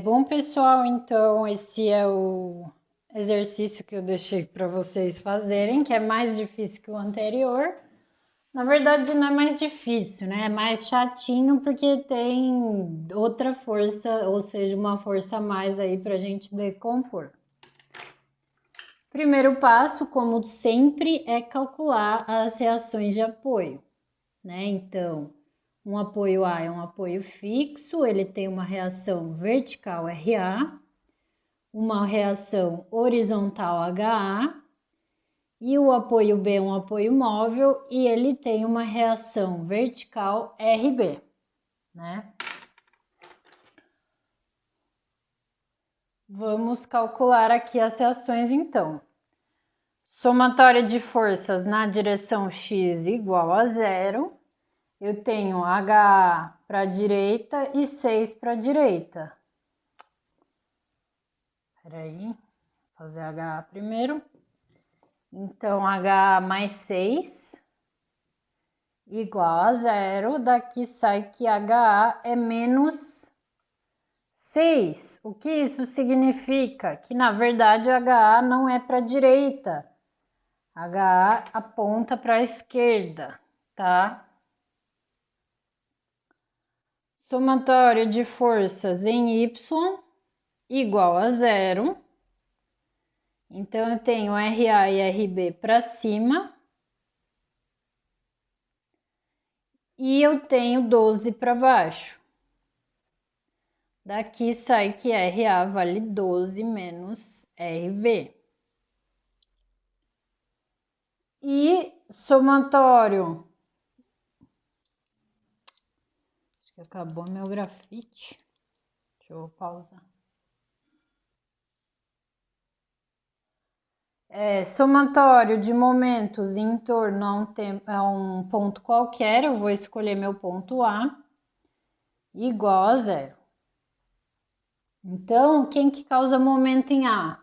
Bom, pessoal, então esse é o exercício que eu deixei para vocês fazerem, que é mais difícil que o anterior. Na verdade, não é mais difícil, né? É mais chatinho porque tem outra força, ou seja, uma força a mais aí para a gente decompor. Primeiro passo, como sempre, é calcular as reações de apoio, né? Então, um apoio A é um apoio fixo, ele tem uma reação vertical RA, uma reação horizontal HA, e o apoio B é um apoio móvel e ele tem uma reação vertical RB, né? Vamos calcular aqui as reações então. Somatória de forças na direção X igual a 0. Eu tenho HA para a direita e 6 para a direita. Espera aí, vou fazer HA primeiro. Então, HA mais 6 igual a 0. Daqui sai que HA é menos 6. O que isso significa? Que, na verdade, HA não é para a direita. HA aponta para a esquerda, tá? Somatório de forças em Y igual a 0. Então, eu tenho RA e RB para cima. E eu tenho 12 para baixo. Daqui sai que RA vale 12 menos RB. E somatório. Acho que acabou meu grafite. Deixa eu pausar. Somatório de momentos em torno a um ponto qualquer, eu vou escolher meu ponto A, igual a 0. Então, quem que causa momento em A?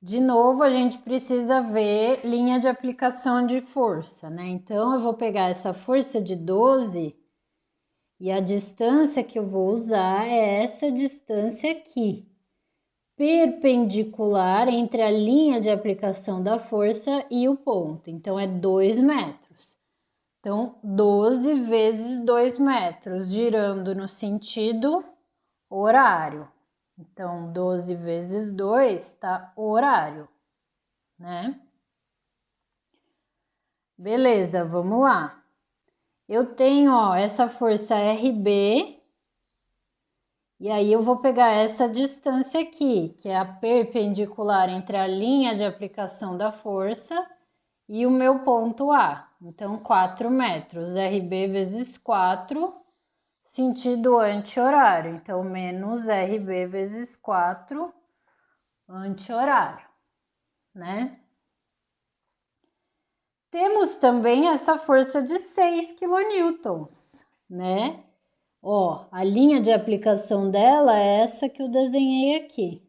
De novo, a gente precisa ver linha de aplicação de força, né? Então, eu vou pegar essa força de 12 e a distância que eu vou usar é essa distância aqui, perpendicular entre a linha de aplicação da força e o ponto. Então, é 2 metros. Então, 12 vezes 2 metros, girando no sentido horário. Então, 12 vezes 2 tá horário, né? Beleza, vamos lá. Eu tenho, ó, essa força RB, e aí eu vou pegar essa distância aqui, que é a perpendicular entre a linha de aplicação da força e o meu ponto A. Então, 4 metros, RB vezes 4, sentido anti-horário. Então, menos RB vezes 4, anti-horário, né? Temos também essa força de 6 kN, né? Ó, a linha de aplicação dela é essa que eu desenhei aqui.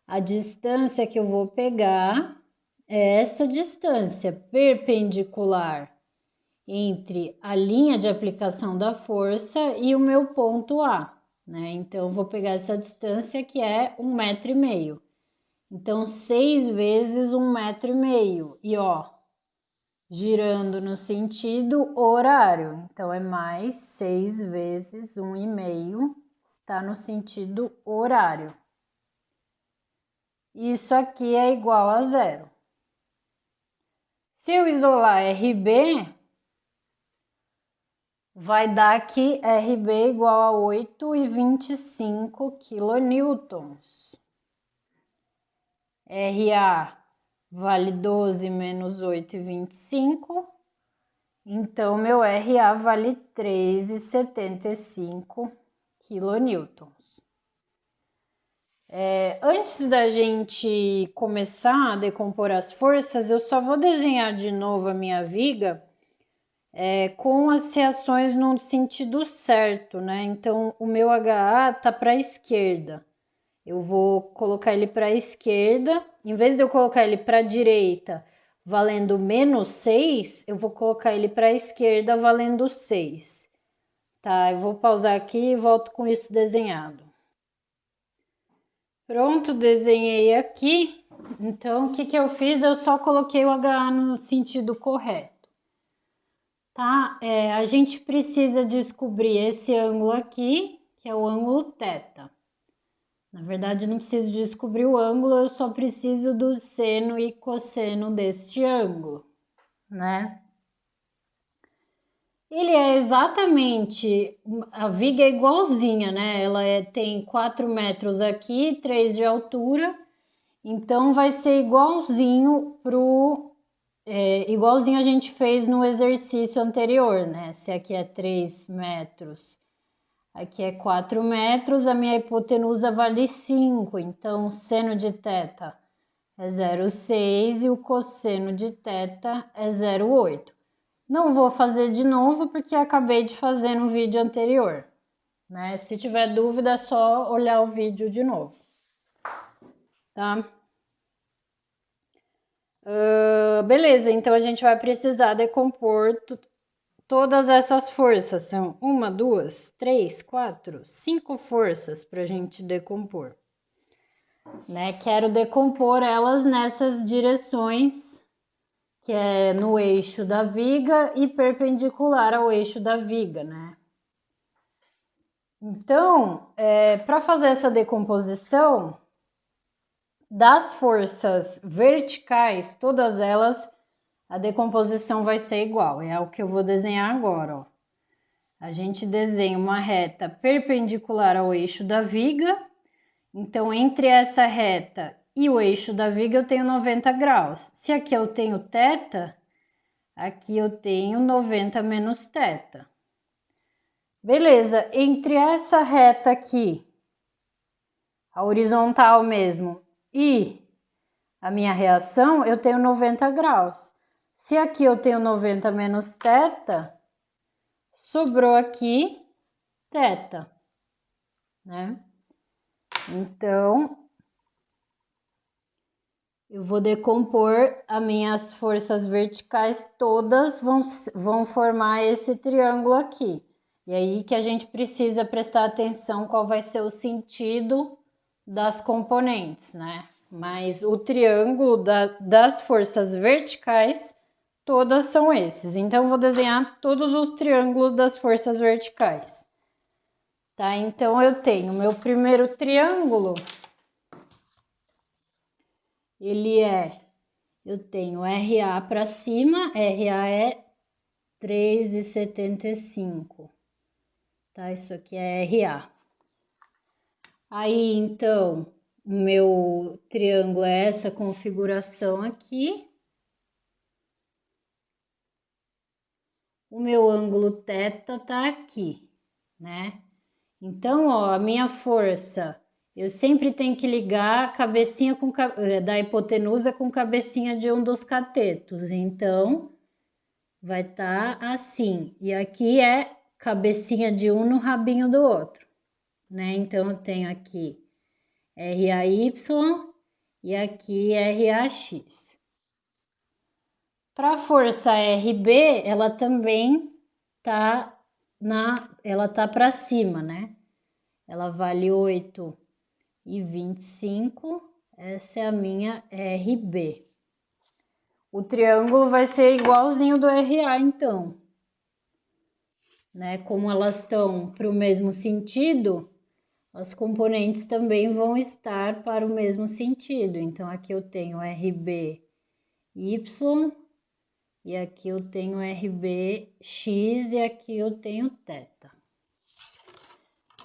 A distância que eu vou pegar é essa distância perpendicular entre a linha de aplicação da força e o meu ponto A, né? Então, eu vou pegar essa distância que é 1,5 m. Então, 6 vezes 1,5 m. E, ó, girando no sentido horário. Então, é mais 6 vezes 1,5, está no sentido horário. Isso aqui é igual a 0. Se eu isolar RB, vai dar aqui RB igual a 8,25 kN. RA vale 12 menos 8,25. Então, meu RA vale 3,75 kN. Antes da gente começar a decompor as forças, eu só vou desenhar de novo a minha viga com as reações no sentido certo, né? Então, o meu HA tá para a esquerda. Eu vou colocar ele para a esquerda, em vez de eu colocar ele para a direita valendo menos 6, eu vou colocar ele para a esquerda valendo 6. Tá, eu vou pausar aqui e volto com isso desenhado. Pronto, desenhei aqui. Então, o que que eu fiz? Eu só coloquei o HA no sentido correto, tá? A gente precisa descobrir esse ângulo aqui, que é o ângulo θ. Na verdade, eu não preciso descobrir o ângulo, eu só preciso do seno e cosseno deste ângulo, né? Ele é exatamente, a viga é igualzinha, né? Ela tem 4 metros aqui, 3 de altura, então vai ser igualzinho igualzinho a gente fez no exercício anterior, né? Se aqui é 3 metros, aqui é 4 metros, a minha hipotenusa vale 5, então o seno de θ é 0,6 e o cosseno de θ é 0,8. Não vou fazer de novo porque acabei de fazer no vídeo anterior, né? Se tiver dúvida é só olhar o vídeo de novo, tá? Beleza, então a gente vai precisar decompor todas essas forças. São 1, 2, 3, 4, 5 forças para a gente decompor, né? Quero decompor elas nessas direções, que é no eixo da viga e perpendicular ao eixo da viga, né? Então, para fazer essa decomposição das forças verticais, todas elas, a decomposição vai ser igual. É o que eu vou desenhar agora, ó. A gente desenha uma reta perpendicular ao eixo da viga. Então, entre essa reta e o eixo da viga eu tenho 90 graus. Se aqui eu tenho θ, aqui eu tenho 90 menos θ. Beleza, entre essa reta aqui, a horizontal mesmo, e a minha reação, eu tenho 90 graus. Se aqui eu tenho 90 menos θ, sobrou aqui θ, né? Então, eu vou decompor as minhas forças verticais, todas vão formar esse triângulo aqui. E aí que a gente precisa prestar atenção qual vai ser o sentido das componentes, né? Mas o triângulo das forças verticais, todas são esses. Então, eu vou desenhar todos os triângulos das forças verticais. Tá? Então, eu tenho meu primeiro triângulo, eu tenho RA para cima, RA é 3,75, tá? Isso aqui é RA. Aí, então, o meu triângulo é essa configuração aqui. O meu ângulo θ tá aqui, né? Então, ó, a minha força, eu sempre tenho que ligar a cabecinha da hipotenusa com cabecinha de um dos catetos. Então, vai estar assim. E aqui é cabecinha de um no rabinho do outro, né? Então, eu tenho aqui RAY e aqui RAX. Para a força RB, ela também tá ela tá para cima, né? Ela vale 8,25. Essa é a minha RB. O triângulo vai ser igualzinho do RA, então, né? Como elas estão para o mesmo sentido, as componentes também vão estar para o mesmo sentido. Então, aqui eu tenho RBY e aqui eu tenho RBX e aqui eu tenho θ.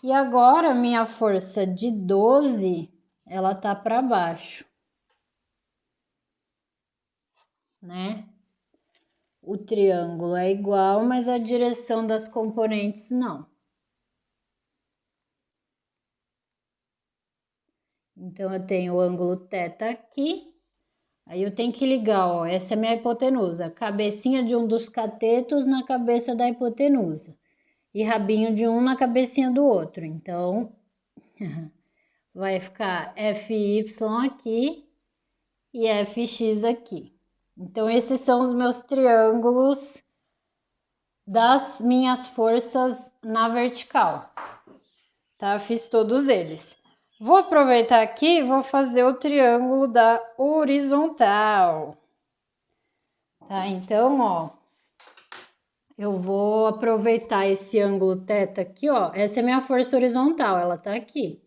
E agora, minha força de 12, ela tá para baixo, né? O triângulo é igual, mas a direção das componentes não. Então, eu tenho o ângulo θ aqui, aí eu tenho que ligar, ó, essa é minha hipotenusa, a cabecinha de um dos catetos na cabeça da hipotenusa, e rabinho de um na cabecinha do outro. Então, vai ficar FY aqui e FX aqui. Então, esses são os meus triângulos das minhas forças na vertical, tá? Fiz todos eles. Vou aproveitar aqui e vou fazer o triângulo da horizontal. Tá? Então, ó, eu vou aproveitar esse ângulo θ aqui, ó. Essa é minha força horizontal, ela tá aqui.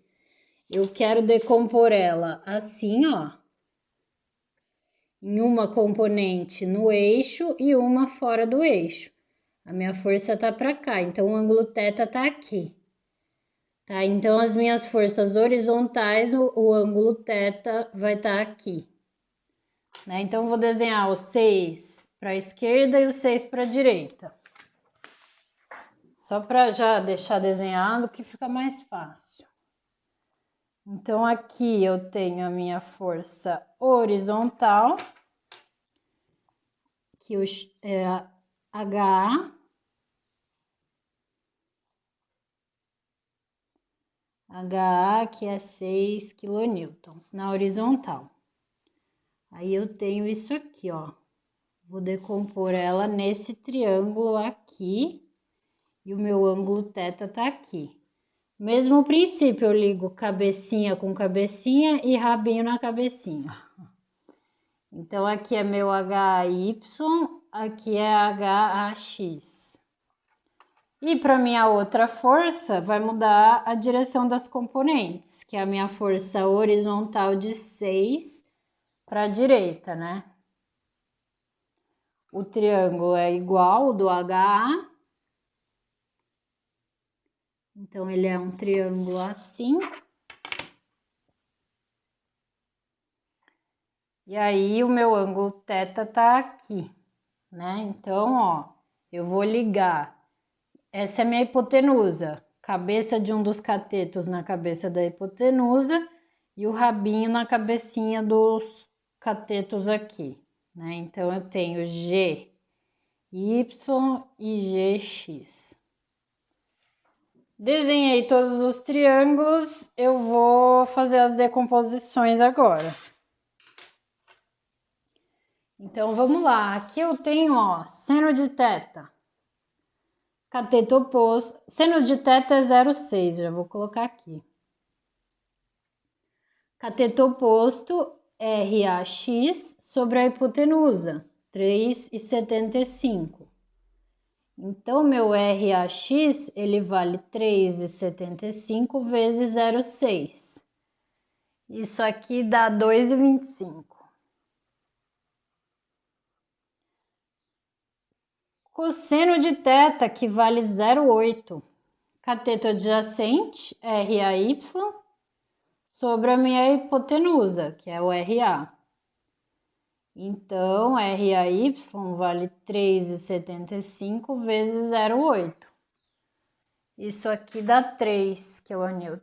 Eu quero decompor ela assim, ó, em uma componente no eixo e uma fora do eixo. A minha força tá para cá, então o ângulo θ tá aqui. Tá? Então, as minhas forças horizontais, o ângulo θ vai estar aqui. Né? Então, eu vou desenhar o 6 para a esquerda e o 6 para a direita. Só para já deixar desenhado que fica mais fácil. Então, aqui eu tenho a minha força horizontal, que é HA. HA, que é 6 kN na horizontal. Aí eu tenho isso aqui, ó. Vou decompor ela nesse triângulo aqui. E o meu ângulo θ tá aqui. Mesmo princípio, eu ligo cabecinha com cabecinha e rabinho na cabecinha. Então, aqui é meu HY, aqui é HAX. E para minha outra força, vai mudar a direção das componentes, que é a minha força horizontal de 6 para a direita, né? O triângulo é igual ao do HA. Então, ele é um triângulo assim. E aí, o meu ângulo θ tá aqui, né? Então, ó, eu vou ligar. Essa é a minha hipotenusa. Cabeça de um dos catetos na cabeça da hipotenusa e o rabinho na cabecinha dos catetos aqui, né? Então, eu tenho GY e GX. Desenhei todos os triângulos, eu vou fazer as decomposições agora. Então, vamos lá. Aqui eu tenho, ó, seno de θ. Cateto oposto. Seno de θ é 0,6, já vou colocar aqui. Cateto oposto, RAX, sobre a hipotenusa, 3,75. Então, meu RAX, ele vale 3,75 vezes 0,6. Isso aqui dá 2,25. Cosseno de θ, que vale 0,8. Cateto adjacente, RAY, sobre a minha hipotenusa, que é o RA. Então, RAY vale 3,75 vezes 0,8. Isso aqui dá 3 kN.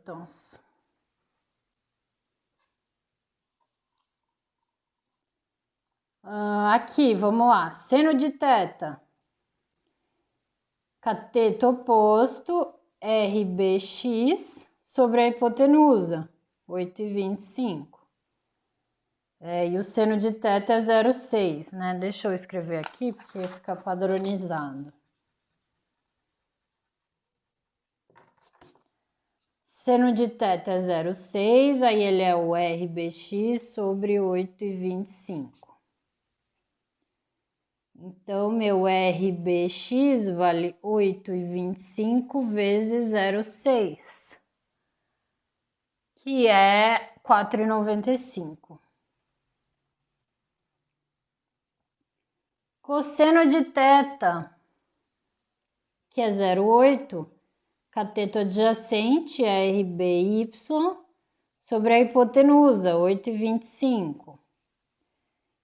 Aqui, vamos lá. Seno de θ. Cateto oposto, RBX, sobre a hipotenusa, 8,25. E o seno de θ é 0,6, né? Deixa eu escrever aqui, porque fica padronizado. Seno de θ é 0,6, aí ele é o RBX sobre 8,25. Então, meu RBX vale 8,25 vezes 0,6, que é 4,95. Cosseno de θ, que é 0,8, cateto adjacente é RBY sobre a hipotenusa, 8,25.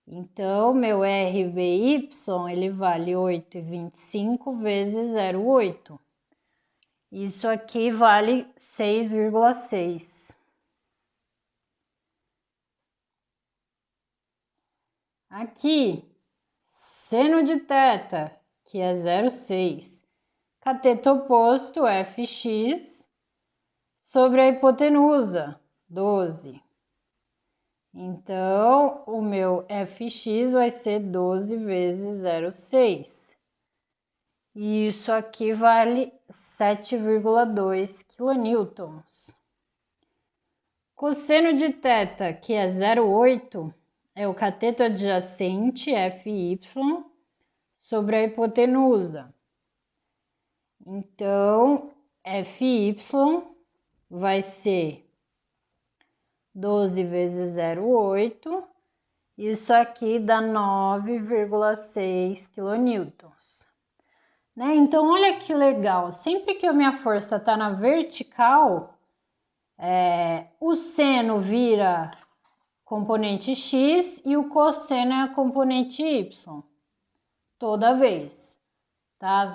Então, meu RBY, ele vale 8,25 vezes 0,8. Isso aqui vale 6,6. Aqui, seno de θ, que é 0,6. Cateto oposto, FX, sobre a hipotenusa, 12. Então, o meu FX vai ser 12 vezes 0,6. E isso aqui vale 7,2 kN. Cosseno de θ, que é 0,8, é o cateto adjacente, FY, sobre a hipotenusa. Então, FY vai ser 12 vezes 0,8. Isso aqui dá 9,6 kN. Né? Então, olha que legal. Sempre que a minha força está na vertical, o seno vira componente x e o cosseno é a componente y. Toda vez, tá?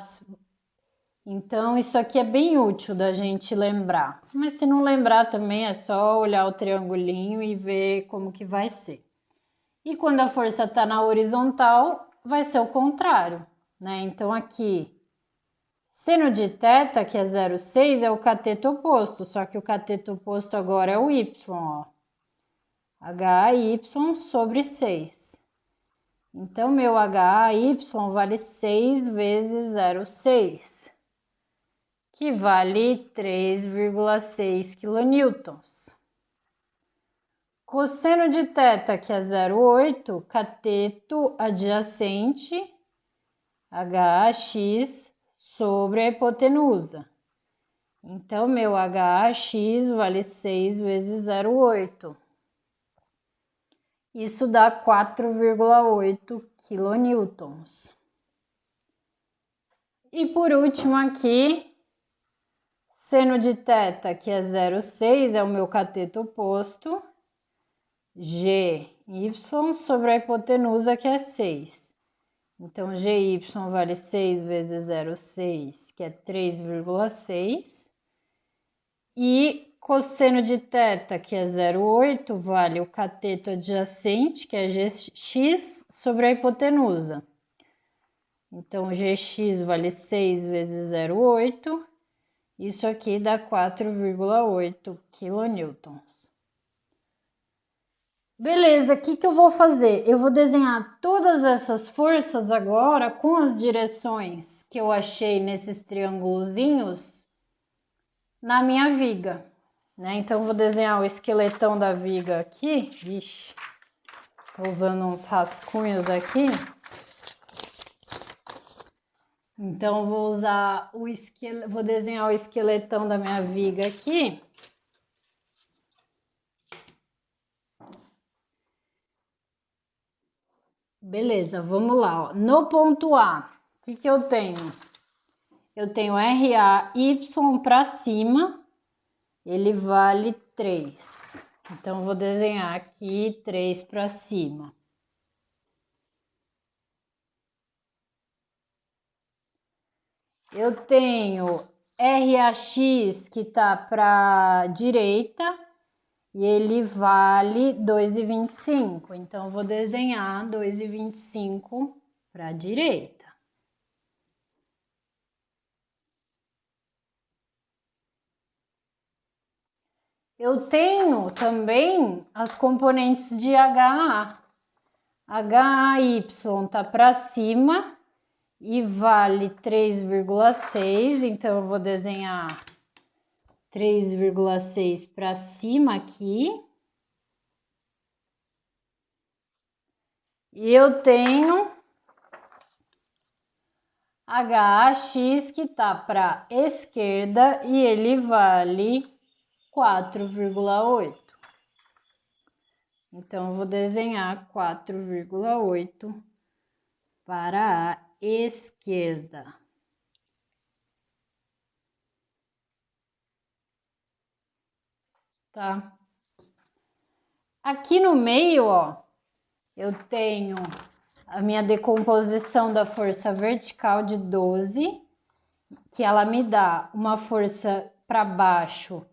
Então, isso aqui é bem útil da gente lembrar. Mas se não lembrar também, é só olhar o triangulinho e ver como que vai ser. E quando a força está na horizontal, vai ser o contrário, né? Então, aqui, seno de θ, que é 0,6, é o cateto oposto, só que o cateto oposto agora é o y, ó. HY sobre 6. Então, meu HY vale 6 vezes 0,6, que vale 3,6 kN. Cosseno de θ, que é 0,8, cateto adjacente, HX sobre a hipotenusa. Então, meu HX vale 6 vezes 0,8. Isso dá 4,8 kN. E por último aqui, seno de θ, que é 0,6, é o meu cateto oposto, GY sobre a hipotenusa, que é 6. Então, GY vale 6 vezes 0,6, que é 3,6. E cosseno de θ, que é 0,8, vale o cateto adjacente, que é GX, sobre a hipotenusa. Então, GX vale 6 vezes 0,8. Isso aqui dá 4,8 kN. Beleza, o que eu vou fazer? Eu vou desenhar todas essas forças agora com as direções que eu achei nesses triângulozinhos na minha viga, né? Então, vou desenhar o esqueletão da viga aqui. Vixe, tô usando uns rascunhos aqui. Então, vou usar vou desenhar o esqueletão da minha viga aqui. Beleza, vamos lá, ó. No ponto A, o que eu tenho? Eu tenho RAY para cima, ele vale 3. Então, vou desenhar aqui 3 para cima. Eu tenho RAX que tá para direita e ele vale 2,25. Então, vou desenhar 2,25 para a direita. Eu tenho também as componentes de HA. HAY tá para cima e vale 3,6, então eu vou desenhar 3,6 para cima aqui. E eu tenho HAX que tá para esquerda e ele vale 4,8. Então, eu vou desenhar 4,8 para a esquerda. Tá? Aqui no meio, ó, eu tenho a minha decomposição da força vertical de 12, que ela me dá uma força para baixo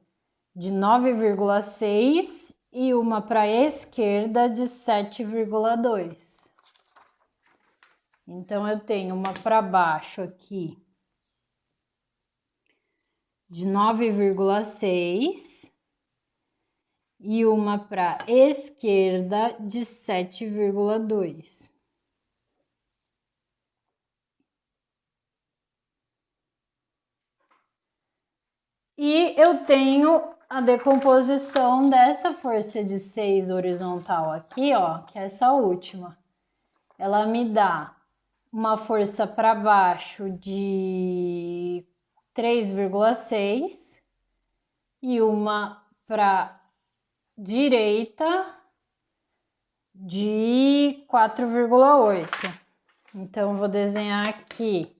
de 9,6 e uma para a esquerda de 7,2. Então, eu tenho uma para baixo aqui de 9,6 e uma para a esquerda de 7,2. E eu tenho a decomposição dessa força de 6 horizontal aqui, ó, que é essa última. Ela me dá uma força para baixo de 3,6 e uma para direita de 4,8. Então, vou desenhar aqui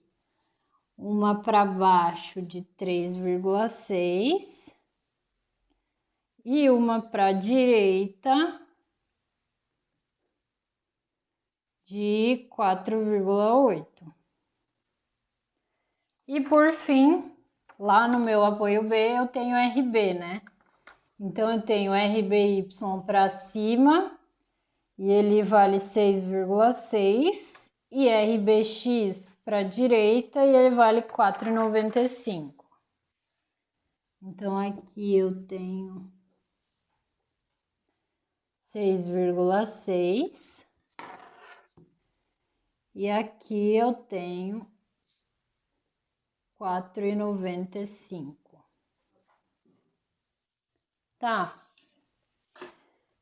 uma para baixo de 3,6 e uma para a direita de 4,8. E por fim, lá no meu apoio B eu tenho RB, né? Então eu tenho RBY para cima e ele vale 6,6 e RBX para a direita e ele vale 4,95. Então aqui eu tenho 6,6 e aqui eu tenho 4,95. Tá. O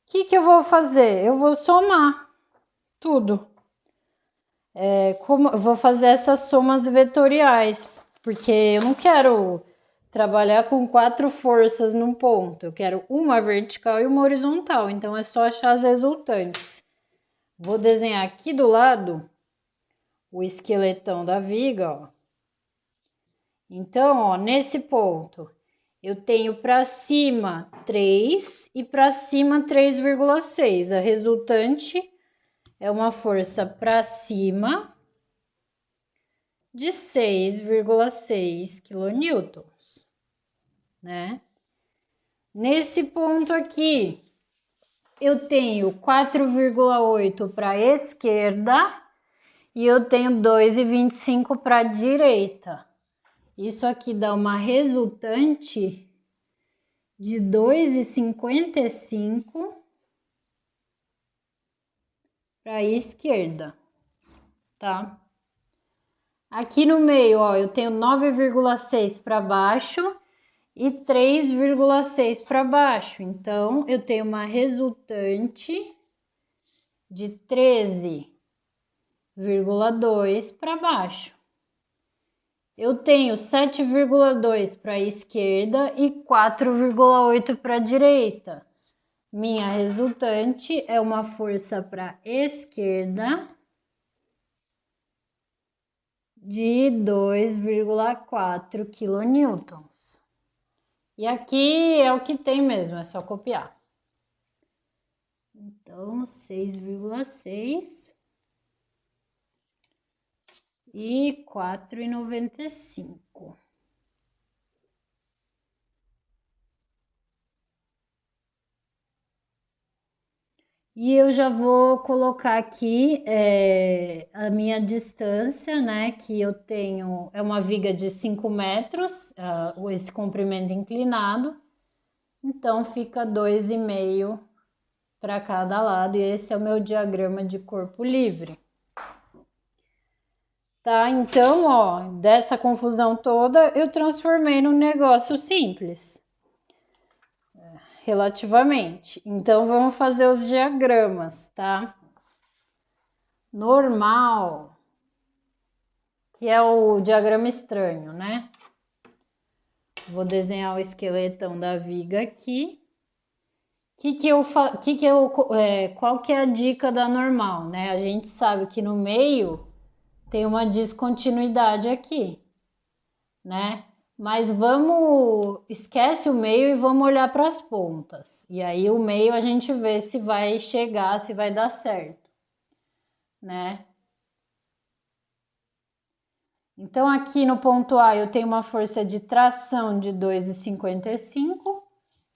que eu vou fazer? Eu vou somar tudo. Eu vou fazer essas somas vetoriais, porque eu não quero trabalhar com 4 forças num ponto. Eu quero uma vertical e uma horizontal. Então é só achar as resultantes. Vou desenhar aqui do lado o esqueletão da viga, ó. Então, ó, nesse ponto, eu tenho para cima 3 e para cima 3,6. A resultante é uma força para cima de 6,6 kN, né? Nesse ponto aqui, eu tenho 4,8 para a esquerda e eu tenho 2,25 para a direita. Isso aqui dá uma resultante de 2,55 para a esquerda, tá? Aqui no meio, ó, eu tenho 9,6 para baixo e 3,6 para baixo. Então, eu tenho uma resultante de 13,2 para baixo. Eu tenho 7,2 para a esquerda e 4,8 para a direita. Minha resultante é uma força para a esquerda de 2,4 kN. E aqui é o que tem mesmo, é só copiar. Então, 6,6 e 4,95. E eu já vou colocar aqui a minha distância, né? Que eu tenho, é uma viga de 5 metros, esse comprimento inclinado. Então, fica 2,5 para cada lado. E esse é o meu diagrama de corpo livre. Tá? Então, ó, dessa confusão toda, eu transformei num negócio simples. Relativamente. Então, vamos fazer os diagramas, tá? Normal, que é o diagrama estranho, né? Vou desenhar o esqueletão da viga aqui. Qual que é a dica da normal, né? A gente sabe que no meio tem uma descontinuidade aqui, né? Mas esquece o meio e vamos olhar para as pontas. E aí o meio a gente vê se vai chegar, se vai dar certo, né? Então aqui no ponto A eu tenho uma força de tração de 2,55.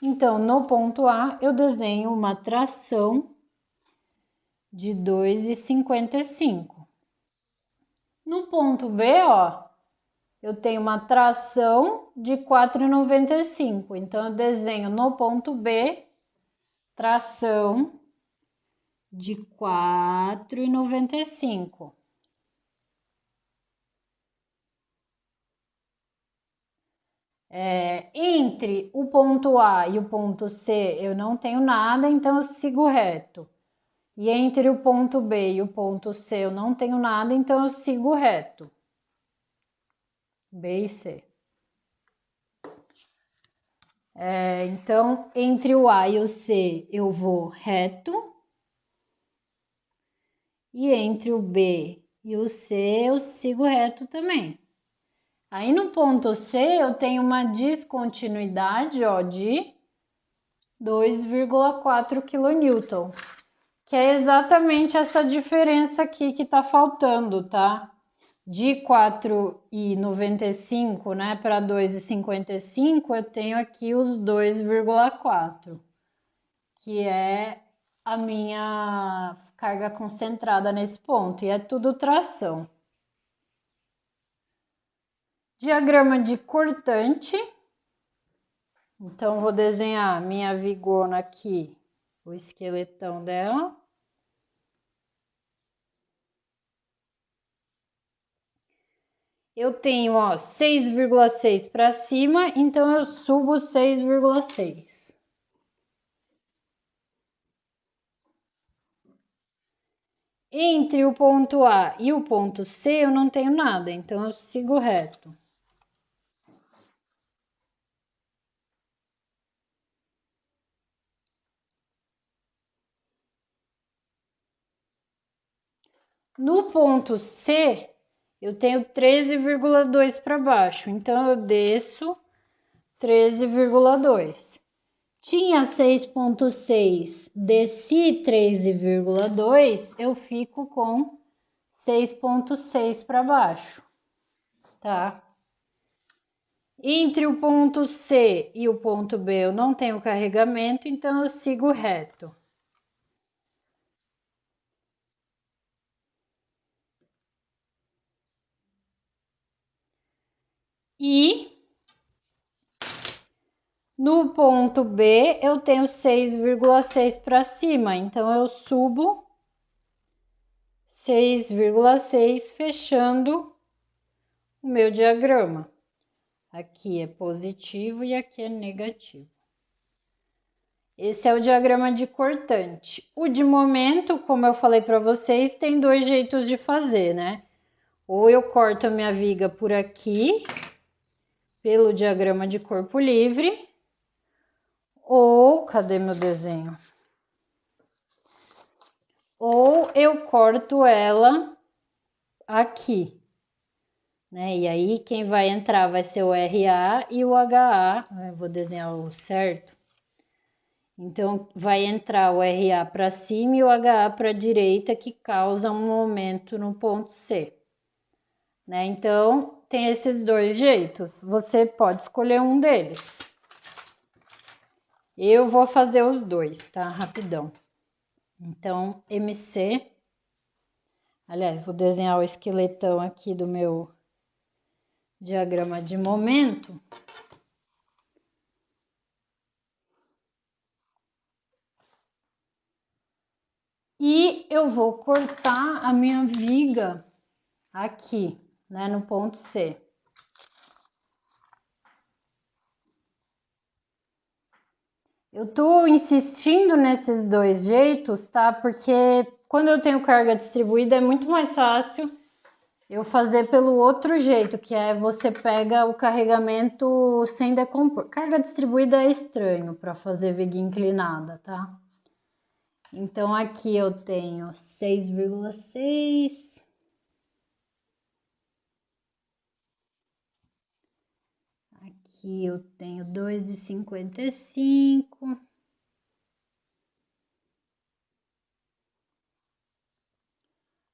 Então no ponto A eu desenho uma tração de 2,55. No ponto B, ó, eu tenho uma tração de 4,95. Então, eu desenho no ponto B tração de 4,95. Entre o ponto A e o ponto C eu não tenho nada, então eu sigo reto. E entre o ponto B e o ponto C eu não tenho nada, então eu sigo reto. B e C. Então, entre o A e o C eu vou reto. E entre o B e o C eu sigo reto também. Aí no ponto C eu tenho uma descontinuidade, ó, de 2,4 kN, que é exatamente essa diferença aqui que tá faltando, tá? De 4,95, né, para 2,55, eu tenho aqui os 2,4, que é a minha carga concentrada nesse ponto, e é tudo tração. Diagrama de cortante. Então, vou desenhar minha vigona aqui, o esqueletão dela. Eu tenho, ó, 6,6 para cima, então eu subo 6,6. Entre o ponto A e o ponto C eu não tenho nada, então eu sigo reto. No ponto C, eu tenho 13,2 para baixo, então eu desço 13,2. Tinha 6,6, desci 13,2, eu fico com 6,6 para baixo, tá? Entre o ponto C e o ponto B eu não tenho carregamento, então eu sigo reto. E no ponto B eu tenho 6,6 para cima, então eu subo 6,6 fechando o meu diagrama. Aqui é positivo e aqui é negativo. Esse é o diagrama de cortante. O de momento, como eu falei para vocês, tem dois jeitos de fazer, né? Ou eu corto a minha viga por aqui, pelo diagrama de corpo livre, ou, cadê meu desenho? Ou eu corto ela aqui, né? E aí quem vai entrar vai ser o RA e o HA, eu vou desenhar o certo. Então, vai entrar o RA para cima e o HA para a direita, que causa um momento no ponto C. Né? Então, tem esses dois jeitos. Você pode escolher um deles. Eu vou fazer os dois, tá? Rapidão. Então, MC. Aliás, vou desenhar o esqueletão aqui do meu diagrama de momento. E eu vou cortar a minha viga aqui, né, no ponto C. Eu tô insistindo nesses dois jeitos, tá? Porque quando eu tenho carga distribuída é muito mais fácil eu fazer pelo outro jeito, que é você pega o carregamento sem decompor. Carga distribuída é estranho para fazer viga inclinada, tá? Então aqui eu tenho 6,6. Aqui eu tenho 2,55.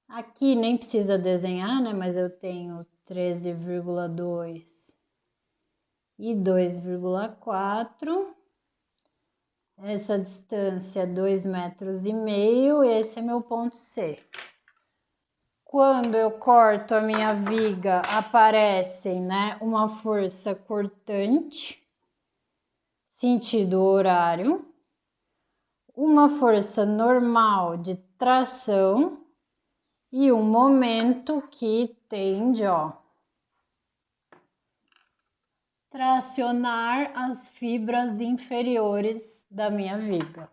Aqui nem precisa desenhar, né? Mas eu tenho 13,2 e 2,4. Essa distância é 2,5 metros, e esse é meu ponto C. Quando eu corto a minha viga, aparecem, né, uma força cortante, sentido horário, uma força normal de tração e um momento que tende, ó, tracionar as fibras inferiores da minha viga.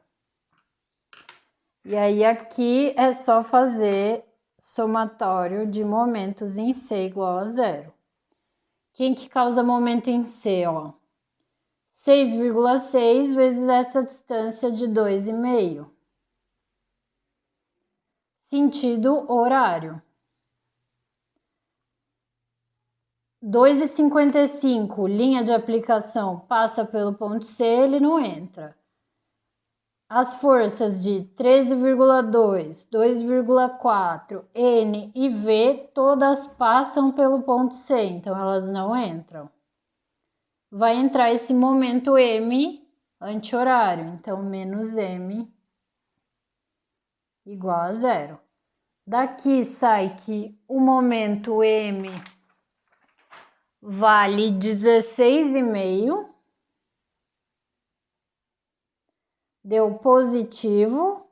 E aí aqui é só fazer somatório de momentos em C igual a 0. Quem que causa momento em C, ó? 6,6 vezes essa distância de 2,5. Sentido horário. 2,55, linha de aplicação, passa pelo ponto C, ele não entra. As forças de 13,2, 2,4, N e V, todas passam pelo ponto C, então elas não entram. Vai entrar esse momento M anti-horário, então menos M igual a 0. Daqui sai que o momento M vale 16,5. Deu positivo,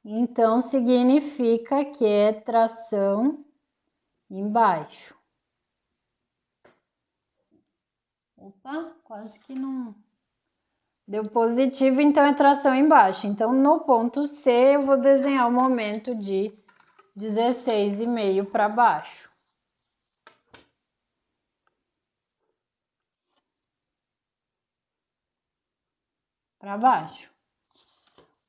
então significa que é tração embaixo. Opa, quase que não. Deu positivo, então é tração embaixo. Então, no ponto C, eu vou desenhar o momento de 16,5 para baixo. Para baixo.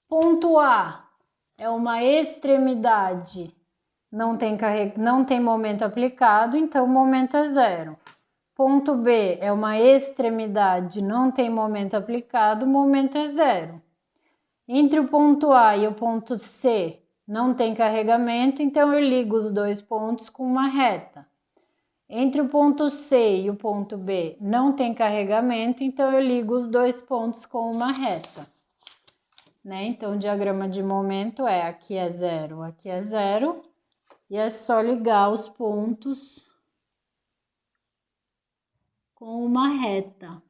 Ponto A é uma extremidade, não tem momento aplicado, então o momento é 0. Ponto B é uma extremidade, não tem momento aplicado, o momento é 0. Entre o ponto A e o ponto C não tem carregamento, então eu ligo os dois pontos com uma reta. Entre o ponto C e o ponto B não tem carregamento, então eu ligo os dois pontos com uma reta. Né? Então, o diagrama de momento é aqui é 0, e é só ligar os pontos com uma reta.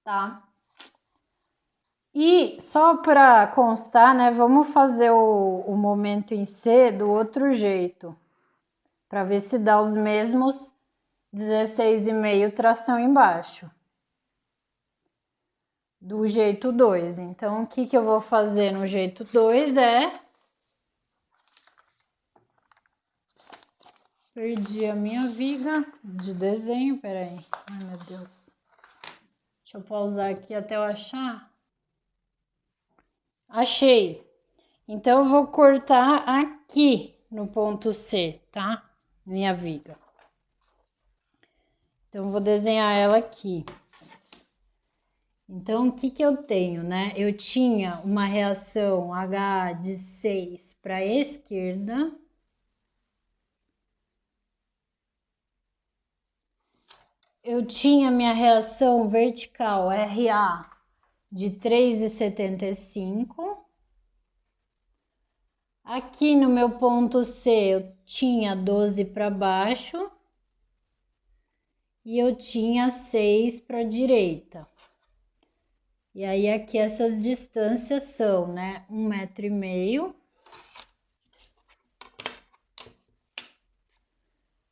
Tá? E só para constar, né, vamos fazer o momento em C do outro jeito, para ver se dá os mesmos 16,5 tração embaixo. Do jeito 2. Então, o que eu vou fazer no jeito 2 é... Perdi a minha viga de desenho, peraí. Ai, meu Deus. Deixa eu pausar aqui até eu achar. Achei. Então, eu vou cortar aqui no ponto C, tá? Minha viga. Então, eu vou desenhar ela aqui. Então, o que eu tenho, né? Eu tinha uma reação H de 6 para a esquerda. Eu tinha minha reação vertical RA de 3,75. Aqui no meu ponto C eu tinha 12 para baixo e eu tinha 6 para a direita. E aí aqui essas distâncias são, né, 1,5 m.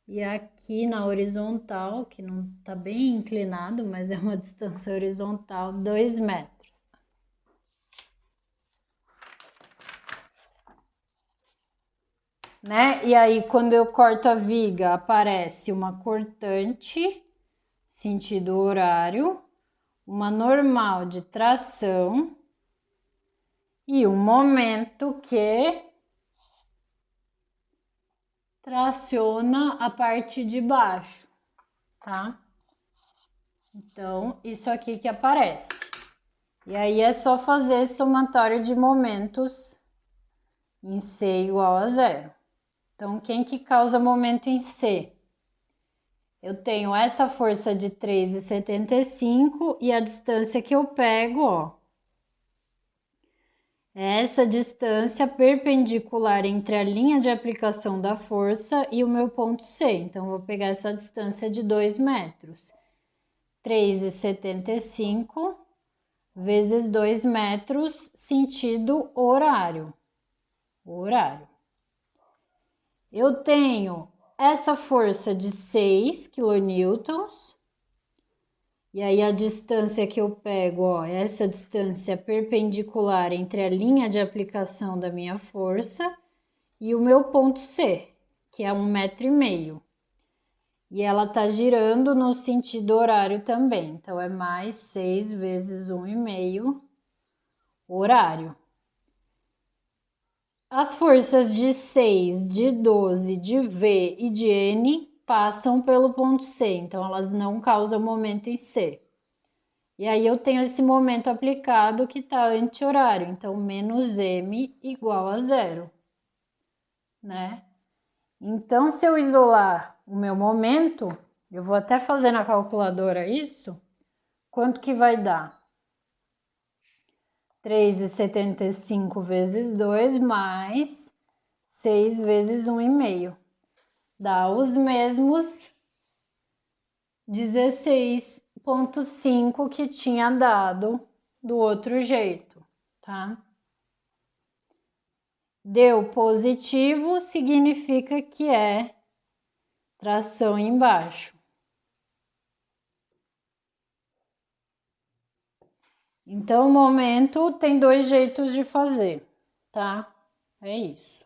E aqui na horizontal, que não tá bem inclinado, mas é uma distância horizontal, 2 metros. Né? E aí, quando eu corto a viga, aparece uma cortante, sentido horário, uma normal de tração e um momento que traciona a parte de baixo, tá? Então, isso aqui que aparece. E aí é só fazer somatório de momentos em C igual a 0. Então, quem que causa momento em C? Eu tenho essa força de 3,75 e a distância que eu pego, ó, é essa distância perpendicular entre a linha de aplicação da força e o meu ponto C. Então, vou pegar essa distância de 2 metros. 3,75 vezes 2 metros, sentido horário. Horário. Eu tenho essa força de 6 quilonewtons, e aí a distância que eu pego, ó, essa distância perpendicular entre a linha de aplicação da minha força e o meu ponto C, que é 1,5 m. E ela tá girando no sentido horário também, então é mais 6 vezes 1,5 horário. As forças de 6, de 12, de V e de N passam pelo ponto C, então elas não causam momento em C. E aí eu tenho esse momento aplicado que está anti-horário, então menos M igual a zero, né? Então, se eu isolar o meu momento, eu vou até fazer na calculadora isso, quanto que vai dar? 3,75 vezes 2 mais 6 vezes 1,5. Dá os mesmos 16,5 que tinha dado do outro jeito, tá? Deu positivo, significa que é tração embaixo. Então, o momento tem dois jeitos de fazer, tá? É isso.